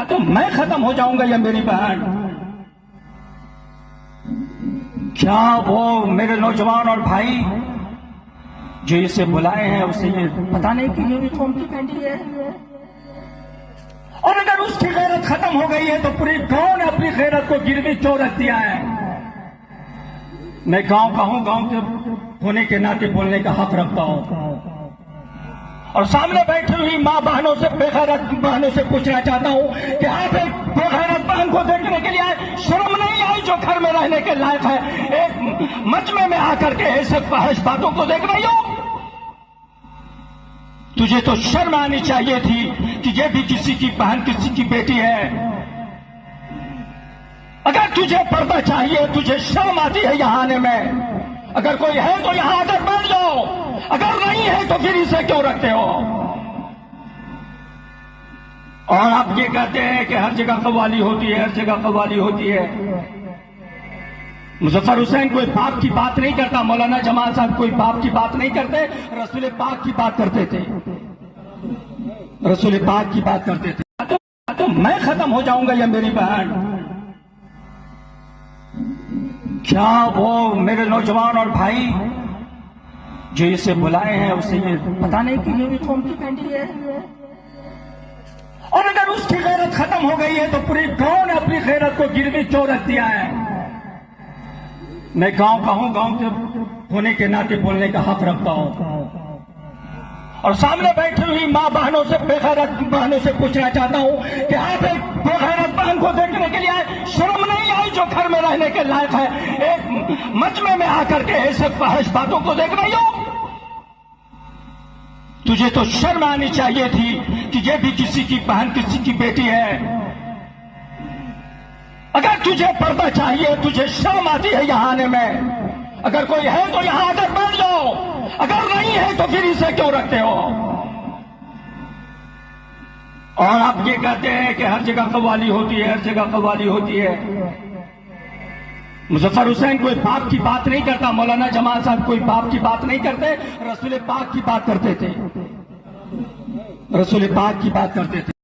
तो मैं खत्म हो जाऊंगा या मेरी बहन? क्या वो मेरे नौजवान और भाई जो इसे बुलाए हैं उसे ये पता नहीं कि यूनिफॉर्म की पहनी है? और अगर उसकी गैरत खत्म हो गई है तो पूरी गांव ने अपनी गैरत को गिरवी क्यों रख दिया है? मैं गांव का हूं, गांव के होने के नाते बोलने का हक रखता हूं। और सामने बैठी हुई मां बहनों से, बेगैरत बहनों से पूछना चाहता हूं कि आप एक बेगैरत बहन को देखने के लिए आए, शर्म नहीं आई जो घर में रहने के लायक है? एक मजमे में आकर के ऐसे फहश बातों को देख रही हो? तुझे तो शर्म आनी चाहिए थी कि ये भी किसी की बहन, किसी की बेटी है। अगर तुझे पर्दा चाहिए, तुझे शर्म आती है यहां आने में, अगर कोई है तो यहां आकर बैठ जाओ, अगर नहीं है तो फिर इसे क्यों रखते हो? और आप ये कहते हैं कि हर जगह कव्वाली होती है, हर जगह कव्वाली होती है। मुजफ्फर हुसैन कोई बाप की बात नहीं करता, मौलाना जमाल साहब कोई बाप की बात नहीं करते, रसूल पाक की बात करते थे, रसूल पाक की बात करते थे। तो मैं खत्म हो जाऊंगा या मेरी बहन? क्या वो मेरे नौजवान और भाई जो इसे बुलाए हैं उसे ये पता नहीं कि यूनिफॉर्म की पहनी है? और अगर उसकी गैरत खत्म हो गई है तो पूरी गांव ने अपनी गैरत को गिरवी क्यों रख दिया है? मैं गांव का हूं, गांव के होने के नाते बोलने का हक रखता हूं। और सामने बैठी हुई मां बहनों से, बेगैरत बहनों से पूछना चाहता हूं कि आप एक बेगैरत बहन को देखने के लिए आए, शर्म नहीं आई जो घर में रहने के लायक है? एक मजमे में आकर के ऐसे फहश बातों को देख रही हो? तुझे तो शर्म आनी चाहिए थी कि ये भी किसी की बहन, किसी की बेटी है। अगर तुझे पर्दा चाहिए, तुझे शर्म आती है यहां आने में, अगर कोई है तो यहां आकर बैठ जाओ, अगर नहीं है तो फिर इसे क्यों रखते हो? और आप ये कहते हैं कि हर जगह कव्वाली होती है, हर जगह कव्वाली होती है। मुजफ्फर हुसैन कोई बाप की बात नहीं करता, मौलाना जमाल साहब कोई बाप की बात नहीं करते, रसूल पाक की बात करते थे, रसूल पाक की बात करते थे।